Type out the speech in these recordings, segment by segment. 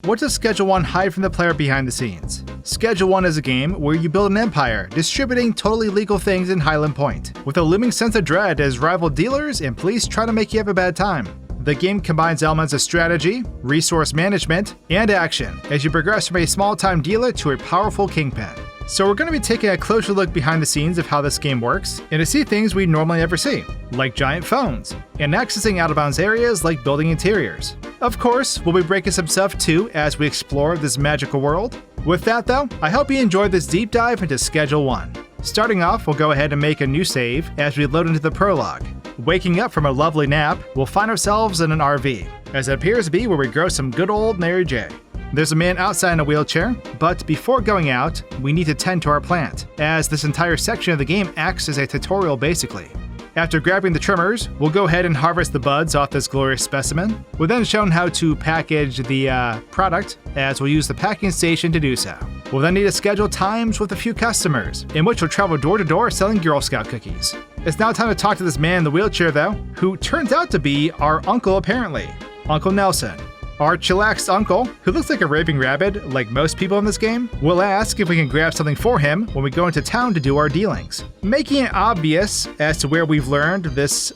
What does Schedule 1 hide from the player behind the scenes? Schedule 1 is a game where you build an empire, distributing totally legal things in Highland Point, with a looming sense of dread as rival dealers and police try to make you have a bad time. The game combines elements of strategy, resource management, and action as you progress from a small-time dealer to a powerful kingpin. So we're going to be taking a closer look behind the scenes of how this game works, and to see things we normally never see, like giant phones, and accessing out-of-bounds areas like building interiors. Of course, we'll be breaking some stuff too as we explore this magical world. With that though, I hope you enjoyed this deep dive into Schedule 1. Starting off, we'll go ahead and make a new save as we load into the prologue. Waking up from a lovely nap, we'll find ourselves in an RV, as it appears to be where we grow some good old Mary J. There's a man outside in a wheelchair, but before going out, we need to tend to our plant, as this entire section of the game acts as a tutorial basically. After grabbing the trimmers, we'll go ahead and harvest the buds off this glorious specimen. We're then shown how to package the product, as we'll use the packing station to do so. We'll then need to schedule times with a few customers, in which we'll travel door to door selling Girl Scout cookies. It's now time to talk to this man in the wheelchair though, who turns out to be our uncle apparently, Uncle Nelson. Our chillaxed uncle, who looks like a raving rabbit like most people in this game, will ask if we can grab something for him when we go into town to do our dealings, making it obvious as to where we've learned this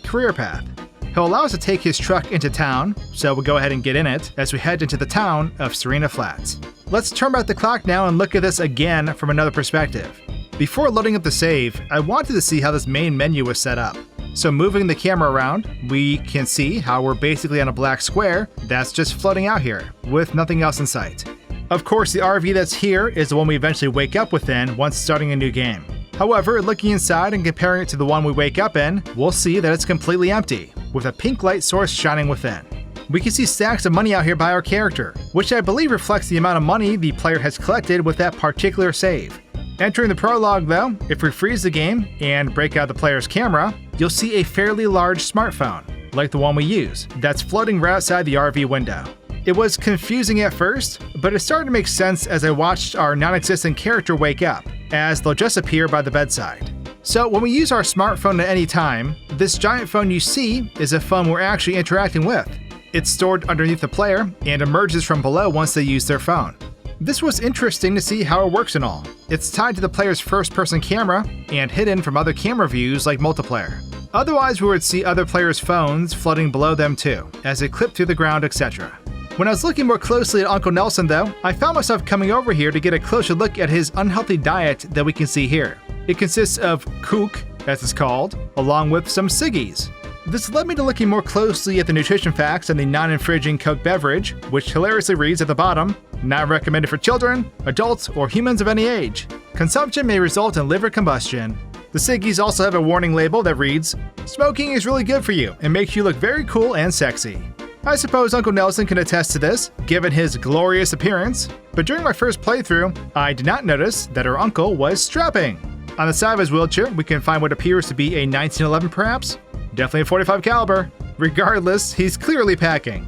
career path. He'll allow us to take his truck into town, so we'll go ahead and get in it as we head into the town of Serena Flats. Let's turn back the clock now and look at this again from another perspective. Before loading up the save, I wanted to see how this main menu was set up. So moving the camera around, we can see how we're basically on a black square that's just floating out here, with nothing else in sight. Of course, the RV that's here is the one we eventually wake up within once starting a new game. However, looking inside and comparing it to the one we wake up in, we'll see that it's completely empty, with a pink light source shining within. We can see stacks of money out here by our character, which I believe reflects the amount of money the player has collected with that particular save. Entering the prologue though, if we freeze the game and break out the player's camera, you'll see a fairly large smartphone, like the one we use, that's floating right outside the RV window. It was confusing at first, but it started to make sense as I watched our non-existent character wake up, as they'll just appear by the bedside. So when we use our smartphone at any time, this giant phone you see is a phone we're actually interacting with. It's stored underneath the player and emerges from below once they use their phone. This was interesting to see how it works and all. It's tied to the player's first-person camera and hidden from other camera views like multiplayer. Otherwise, we would see other players' phones floating below them too, as they clip through the ground, etc. When I was looking more closely at Uncle Nelson though, I found myself coming over here to get a closer look at his unhealthy diet that we can see here. It consists of kook, as it's called, along with some ciggies. This led me to looking more closely at the nutrition facts and the non-infringing Coke beverage, which hilariously reads at the bottom, "Not recommended for children, adults, or humans of any age. Consumption may result in liver combustion." The ciggies also have a warning label that reads, "Smoking is really good for you and makes you look very cool and sexy." I suppose Uncle Nelson can attest to this, given his glorious appearance, but during my first playthrough, I did not notice that our uncle was strapping. On the side of his wheelchair, we can find what appears to be a 1911 perhaps? Definitely a .45 caliber. Regardless, he's clearly packing.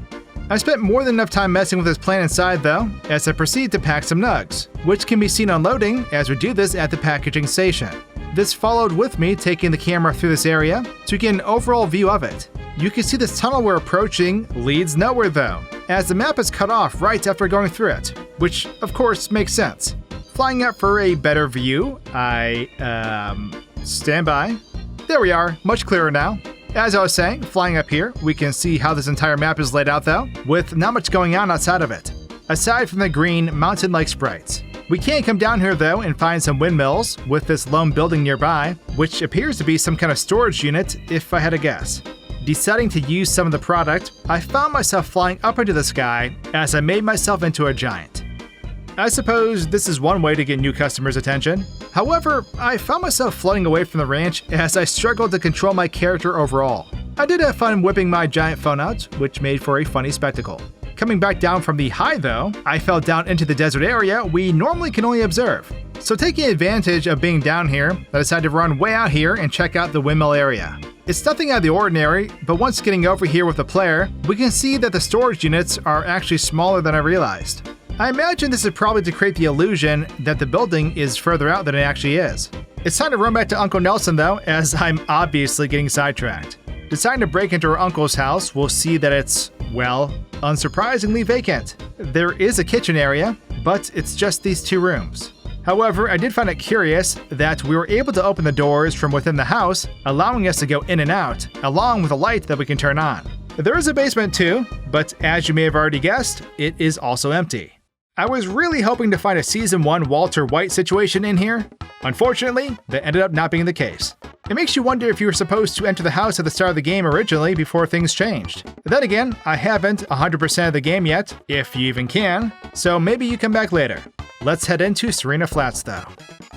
I spent more than enough time messing with his plan inside though, as I proceed to pack some nugs, which can be seen unloading as we do this at the packaging station. This followed with me taking the camera through this area to get an overall view of it. You can see this tunnel we're approaching leads nowhere though, as the map is cut off right after going through it, which of course makes sense. Flying up for a better view, I stand by. There we are, much clearer now. As I was saying, flying up here, we can see how this entire map is laid out though, with not much going on outside of it, aside from the green mountain-like sprites. We can come down here though and find some windmills with this lone building nearby, which appears to be some kind of storage unit if I had to guess. Deciding to use some of the product, I found myself flying up into the sky as I made myself into a giant. I suppose this is one way to get new customers' attention. However, I found myself floating away from the ranch as I struggled to control my character overall. I did have fun whipping my giant phone out, which made for a funny spectacle. Coming back down from the high though, I fell down into the desert area we normally can only observe. So taking advantage of being down here, I decided to run way out here and check out the windmill area. It's nothing out of the ordinary, but once getting over here with the player, we can see that the storage units are actually smaller than I realized. I imagine this is probably to create the illusion that the building is further out than it actually is. It's time to run back to Uncle Nelson though, as I'm obviously getting sidetracked. Deciding to break into our uncle's house, we'll see that it's, well, unsurprisingly vacant. There is a kitchen area, but it's just these 2 rooms. However, I did find it curious that we were able to open the doors from within the house, allowing us to go in and out, along with a light that we can turn on. There is a basement too, but as you may have already guessed, it is also empty. I was really hoping to find a Season 1 Walter White situation in here. Unfortunately, that ended up not being the case. It makes you wonder if you were supposed to enter the house at the start of the game originally before things changed. Then again, I haven't 100% of the game yet, if you even can, so maybe you come back later. Let's head into Serena Flats though.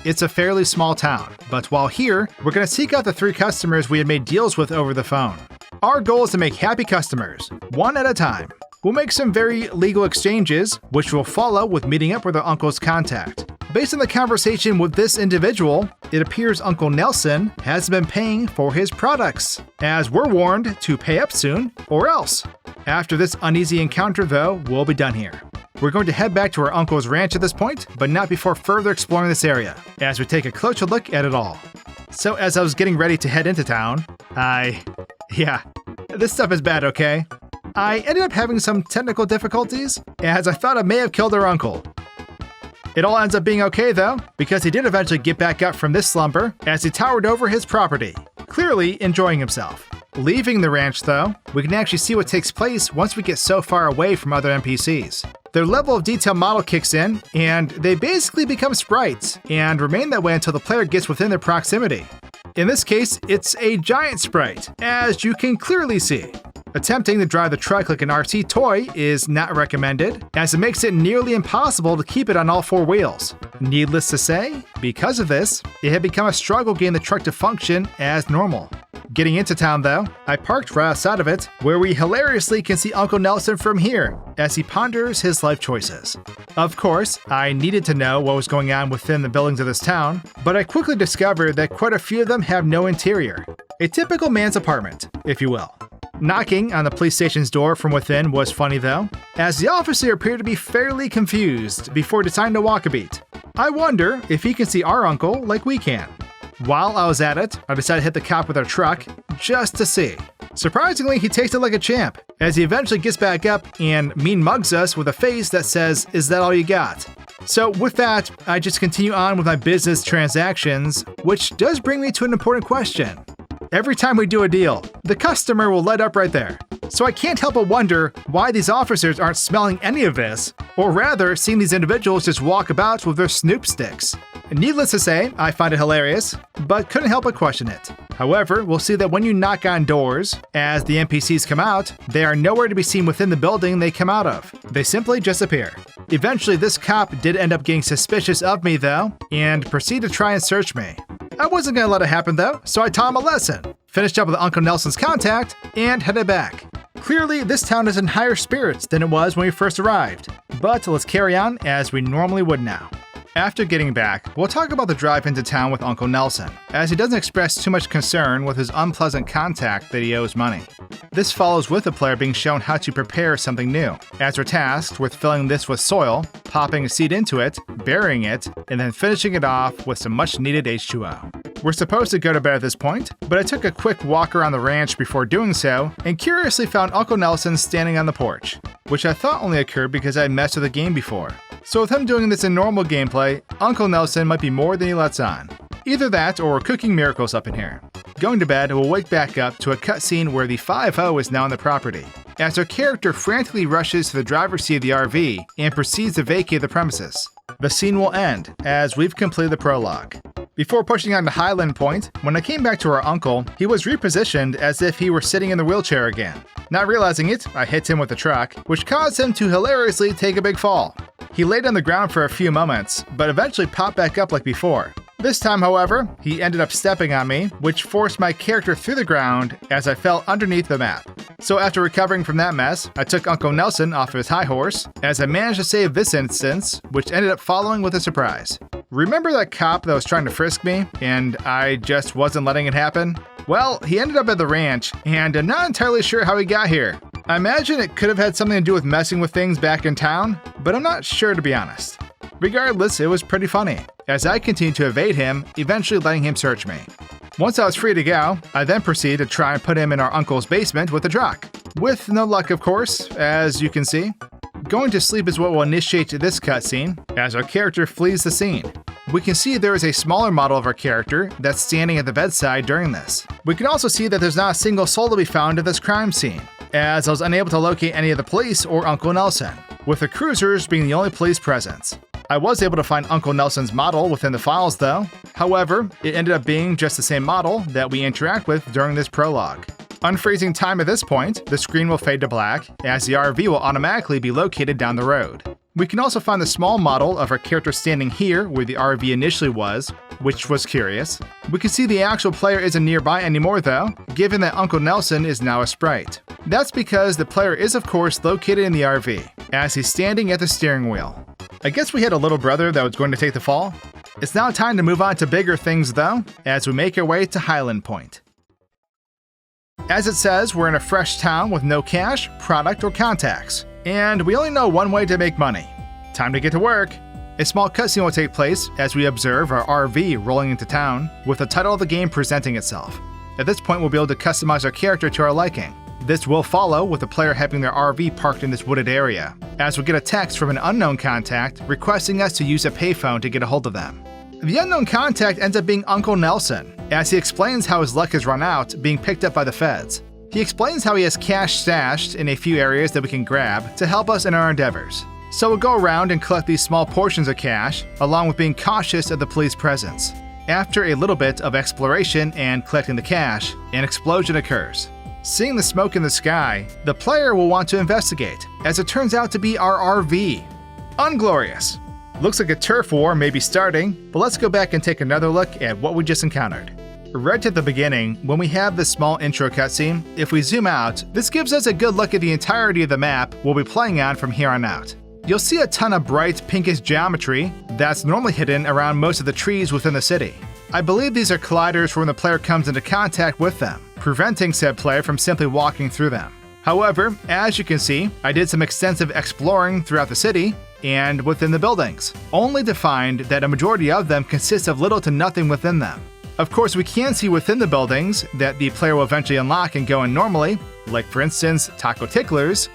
It's a fairly small town, but while here, we're going to seek out the 3 customers we had made deals with over the phone. Our goal is to make happy customers, one at a time. We'll make some very legal exchanges, which will follow with meeting up with our uncle's contact. Based on the conversation with this individual, it appears Uncle Nelson has been paying for his products, as we're warned to pay up soon or else. After this uneasy encounter though, we'll be done here. We're going to head back to our uncle's ranch at this point, but not before further exploring this area, as we take a closer look at it all. So as I was getting ready to head into town, yeah, this stuff is bad, okay? I ended up having some technical difficulties, as I thought I may have killed our uncle. It all ends up being okay though, because he did eventually get back up from this slumber as he towered over his property, clearly enjoying himself. Leaving the ranch though, we can actually see what takes place once we get so far away from other NPCs. Their level of detail model kicks in, and they basically become sprites, and remain that way until the player gets within their proximity. In this case, it's a giant sprite, as you can clearly see. Attempting to drive the truck like an RC toy is not recommended, as it makes it nearly impossible to keep it on all 4 wheels. Needless to say, because of this, it had become a struggle getting the truck to function as normal. Getting into town though, I parked right outside of it, where we hilariously can see Uncle Nelson from here, as he ponders his life choices. Of course, I needed to know what was going on within the buildings of this town, but I quickly discovered that quite a few of them have no interior. A typical man's apartment, if you will. Knocking on the police station's door from within was funny though, as the officer appeared to be fairly confused before deciding to walk a beat. I wonder if he can see our uncle like we can. While I was at it, I decided to hit the cop with our truck, just to see. Surprisingly, he takes it like a champ, as he eventually gets back up and mean mugs us with a face that says, "Is that all you got?" So with that, I just continue on with my business transactions, which does bring me to an important question. Every time we do a deal, the customer will light up right there. So I can't help but wonder why these officers aren't smelling any of this, or rather seeing these individuals just walk about with their snoop sticks. Needless to say, I find it hilarious, but couldn't help but question it. However, we'll see that when you knock on doors, as the NPCs come out, they are nowhere to be seen within the building they come out of. They simply disappear. Eventually, this cop did end up getting suspicious of me though, and proceeded to try and search me. I wasn't gonna let it happen though, so I taught him a lesson, finished up with Uncle Nelson's contact, and headed back. Clearly, this town is in higher spirits than it was when we first arrived, but let's carry on as we normally would now. After getting back, we'll talk about the drive into town with Uncle Nelson, as he doesn't express too much concern with his unpleasant contact that he owes money. This follows with the player being shown how to prepare something new, as we're tasked with filling this with soil, popping a seed into it, burying it, and then finishing it off with some much needed H2O. We're supposed to go to bed at this point, but I took a quick walk around the ranch before doing so, and curiously found Uncle Nelson standing on the porch, which I thought only occurred because I messed with the game before. So with him doing this in normal gameplay, Uncle Nelson might be more than he lets on. Either that or we're cooking miracles up in here. Going to bed, we'll wake back up to a cutscene where the 5-0 is now on the property, as our character frantically rushes to the driver's seat of the RV and proceeds to vacate the premises. The scene will end, as we've completed the prologue. Before pushing on to Highland Point, when I came back to our uncle, he was repositioned as if he were sitting in the wheelchair again. Not realizing it, I hit him with the truck, which caused him to hilariously take a big fall. He laid on the ground for a few moments, but eventually popped back up like before. This time, however, he ended up stepping on me, which forced my character through the ground as I fell underneath the map. So after recovering from that mess, I took Uncle Nelson off of his high horse, as I managed to save this instance, which ended up following with a surprise. Remember that cop that was trying to frisk me, and I just wasn't letting it happen? Well, he ended up at the ranch, and I'm not entirely sure how he got here. I imagine it could have had something to do with messing with things back in town, but I'm not sure to be honest. Regardless, it was pretty funny, as I continued to evade him, eventually letting him search me. Once I was free to go, I then proceeded to try and put him in our uncle's basement with a truck. With no luck, of course, as you can see. Going to sleep is what will initiate this cutscene, as our character flees the scene. We can see there is a smaller model of our character that's standing at the bedside during this. We can also see that there's not a single soul to be found at this crime scene, as I was unable to locate any of the police or Uncle Nelson, with the cruisers being the only police presence. I was able to find Uncle Nelson's model within the files though. However, it ended up being just the same model that we interact with during this prologue. Unfreezing time at this point, the screen will fade to black, as the RV will automatically be located down the road. We can also find the small model of our character standing here where the RV initially was, which was curious. We can see the actual player isn't nearby anymore though, given that Uncle Nelson is now a sprite. That's because the player is of course located in the RV, as he's standing at the steering wheel. I guess we had a little brother that was going to take the fall. It's now time to move on to bigger things though, as we make our way to Highland Point. As it says, we're in a fresh town with no cash, product, or contacts, and we only know one way to make money. Time to get to work. A small cutscene will take place as we observe our RV rolling into town, with the title of the game presenting itself. At this point, we'll be able to customize our character to our liking. This will follow with the player having their RV parked in this wooded area, as we get a text from an unknown contact requesting us to use a payphone to get a hold of them. The unknown contact ends up being Uncle Nelson, as he explains how his luck has run out being picked up by the feds. He explains how he has cash stashed in a few areas that we can grab to help us in our endeavors. So we'll go around and collect these small portions of cash, along with being cautious of the police presence. After a little bit of exploration and collecting the cash, an explosion occurs. Seeing the smoke in the sky, the player will want to investigate, as it turns out to be our RV. Unglorious! Looks like a turf war may be starting, but let's go back and take another look at what we just encountered. Right at the beginning, when we have this small intro cutscene, if we zoom out, this gives us a good look at the entirety of the map we'll be playing on from here on out. You'll see a ton of bright pinkish geometry that's normally hidden around most of the trees within the city. I believe these are colliders for when the player comes into contact with them, preventing said player from simply walking through them. However, as you can see, I did some extensive exploring throughout the city and within the buildings, only to find that a majority of them consist of little to nothing within them. Of course, we can see within the buildings that the player will eventually unlock and go in normally, like for instance, Taco Ticklers,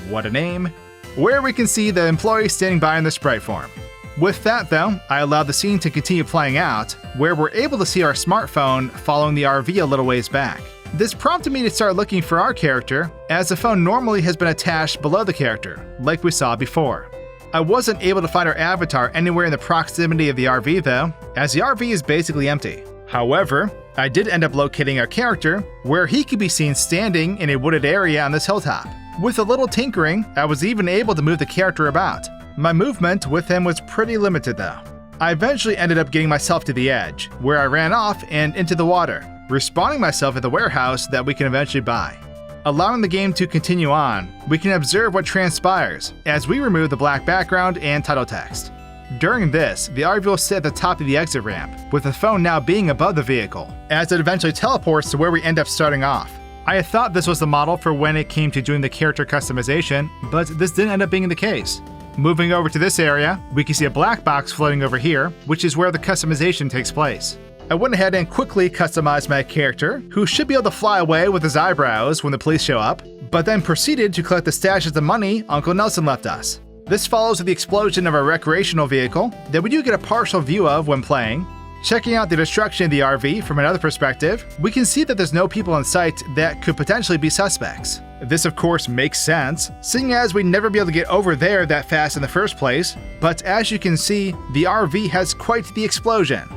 what a name, where we can see the employee standing by in the sprite form. With that though, I allowed the scene to continue playing out, where we're able to see our smartphone following the RV a little ways back. This prompted me to start looking for our character, as the phone normally has been attached below the character, like we saw before. I wasn't able to find our avatar anywhere in the proximity of the RV though, as the RV is basically empty. However, I did end up locating our character, where he could be seen standing in a wooded area on this hilltop. With a little tinkering, I was even able to move the character about. My movement with him was pretty limited though. I eventually ended up getting myself to the edge, where I ran off and into the water, respawning myself at the warehouse that we can eventually buy. Allowing the game to continue on, we can observe what transpires as we remove the black background and title text. During this, the RV will sit at the top of the exit ramp, with the phone now being above the vehicle, as it eventually teleports to where we end up starting off. I had thought this was the model for when it came to doing the character customization, but this didn't end up being the case. Moving over to this area, we can see a black box floating over here, which is where the customization takes place. I went ahead and quickly customized my character, who should be able to fly away with his eyebrows when the police show up, but then proceeded to collect the stashes of money Uncle Nelson left us. This follows with the explosion of our recreational vehicle that we do get a partial view of when playing. Checking out the destruction of the RV from another perspective, we can see that there's no people in sight that could potentially be suspects. This of course makes sense, seeing as we'd never be able to get over there that fast in the first place, but as you can see, the RV has quite the explosion.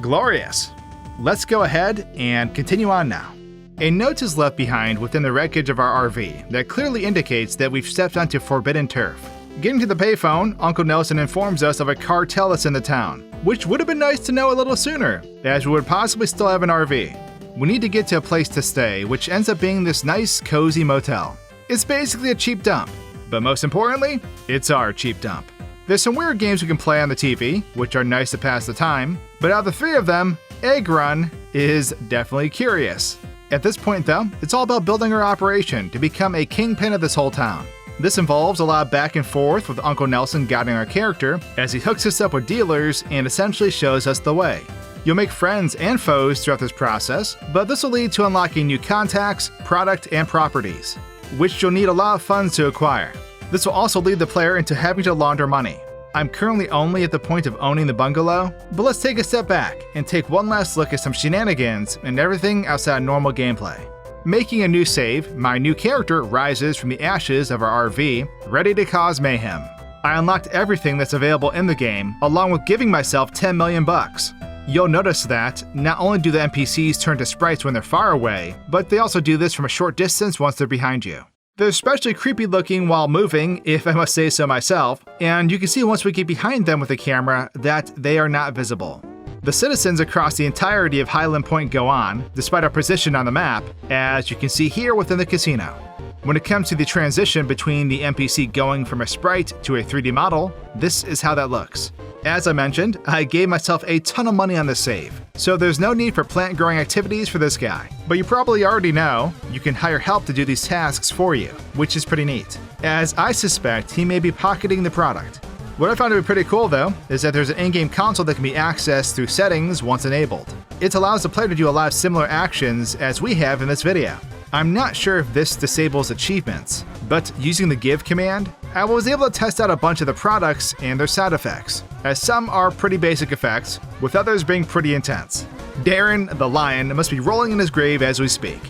Glorious! Let's go ahead and continue on now. A note is left behind within the wreckage of our RV that clearly indicates that we've stepped onto forbidden turf. Getting to the payphone, Uncle Nelson informs us of a cartel that's in the town, which would have been nice to know a little sooner, as we would possibly still have an RV. We need to get to a place to stay, which ends up being this nice, cozy motel. It's basically a cheap dump, but most importantly, it's our cheap dump. There's some weird games we can play on the TV, which are nice to pass the time, but out of the three of them, Egg Run is definitely curious. At this point though, it's all about building our operation to become a kingpin of this whole town. This involves a lot of back and forth with Uncle Nelson guiding our character as he hooks us up with dealers and essentially shows us the way. You'll make friends and foes throughout this process, but this will lead to unlocking new contacts, product, and properties, which you'll need a lot of funds to acquire. This will also lead the player into having to launder money. I'm currently only at the point of owning the bungalow, but let's take a step back and take one last look at some shenanigans and everything outside normal gameplay. Making a new save, my new character rises from the ashes of our RV, ready to cause mayhem. I unlocked everything that's available in the game, along with giving myself 10 million bucks. You'll notice that not only do the NPCs turn to sprites when they're far away, but they also do this from a short distance once they're behind you. They're especially creepy looking while moving, if I must say so myself, and you can see once we get behind them with the camera that they are not visible. The citizens across the entirety of Highland Point go on, despite our position on the map, as you can see here within the casino. When it comes to the transition between the NPC going from a sprite to a 3D model, this is how that looks. As I mentioned, I gave myself a ton of money on this save, so there's no need for plant growing activities for this guy. But you probably already know, you can hire help to do these tasks for you, which is pretty neat, as I suspect he may be pocketing the product. What I found to be pretty cool though, is that there's an in-game console that can be accessed through settings once enabled. It allows the player to do a lot of similar actions as we have in this video. I'm not sure if this disables achievements, but using the give command, I was able to test out a bunch of the products and their side effects, as some are pretty basic effects, with others being pretty intense. Darren, the lion, must be rolling in his grave as we speak.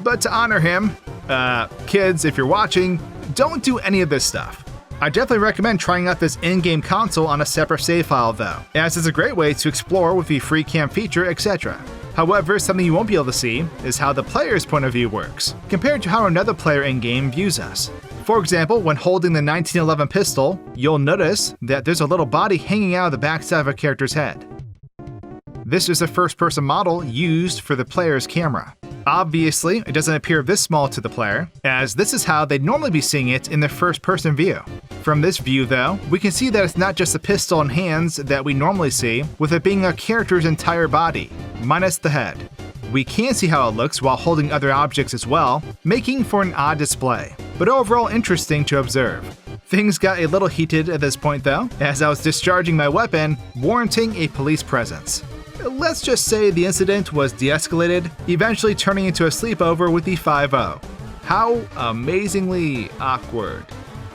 But to honor him, kids, if you're watching, don't do any of this stuff. I definitely recommend trying out this in-game console on a separate save file though, as it's a great way to explore with the free cam feature, etc. However, something you won't be able to see is how the player's point of view works, compared to how another player in-game views us. For example, when holding the 1911 pistol, you'll notice that there's a little body hanging out of the backside of a character's head. This is a first-person model used for the player's camera. Obviously, it doesn't appear this small to the player, as this is how they'd normally be seeing it in their first-person view. From this view though, we can see that it's not just the pistol and hands that we normally see, with it being a character's entire body, minus the head. We can see how it looks while holding other objects as well, making for an odd display, but overall interesting to observe. Things got a little heated at this point though, as I was discharging my weapon, warranting a police presence. Let's just say the incident was de-escalated, eventually turning into a sleepover with the 5-0. How amazingly awkward.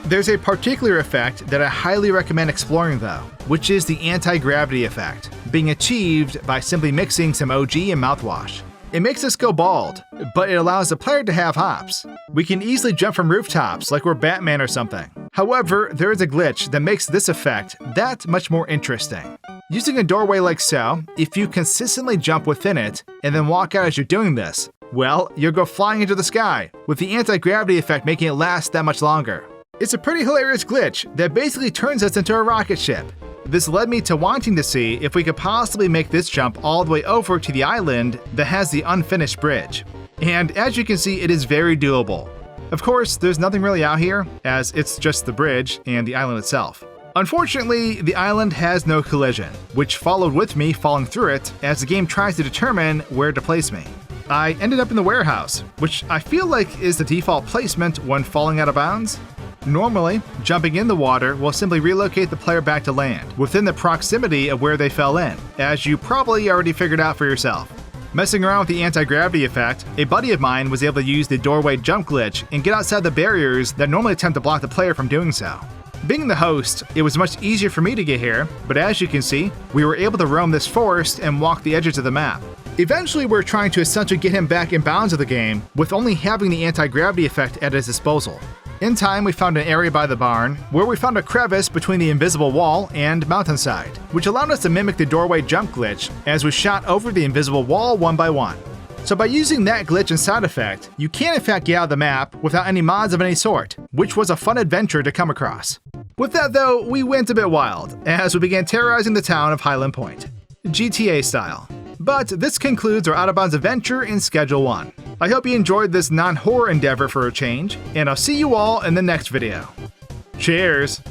There's a particular effect that I highly recommend exploring though, which is the anti-gravity effect, being achieved by simply mixing some OG and mouthwash. It makes us go bald, but it allows the player to have hops. We can easily jump from rooftops like we're Batman or something. However, there is a glitch that makes this effect that much more interesting. Using a doorway like so, if you consistently jump within it and then walk out as you're doing this, well, you'll go flying into the sky, with the anti-gravity effect making it last that much longer. It's a pretty hilarious glitch that basically turns us into a rocket ship. This led me to wanting to see if we could possibly make this jump all the way over to the island that has the unfinished bridge. And as you can see, it is very doable. Of course, there's nothing really out here, as it's just the bridge and the island itself. Unfortunately, the island has no collision, which followed with me falling through it as the game tries to determine where to place me. I ended up in the warehouse, which I feel like is the default placement when falling out of bounds. Normally, jumping in the water will simply relocate the player back to land, within the proximity of where they fell in, as you probably already figured out for yourself. Messing around with the anti-gravity effect, a buddy of mine was able to use the doorway jump glitch and get outside the barriers that normally attempt to block the player from doing so. Being the host, it was much easier for me to get here, but as you can see, we were able to roam this forest and walk the edges of the map. Eventually, we're trying to essentially get him back in bounds of the game, with only having the anti-gravity effect at his disposal. In time, we found an area by the barn, where we found a crevice between the invisible wall and mountainside, which allowed us to mimic the doorway jump glitch as we shot over the invisible wall one by one. So by using that glitch and side effect, you can in fact get out of the map without any mods of any sort, which was a fun adventure to come across. With that though, we went a bit wild, as we began terrorizing the town of Highland Point, GTA style. But this concludes our out-of-bounds adventure in Schedule 1. I hope you enjoyed this non-horror endeavor for a change, and I'll see you all in the next video. Cheers!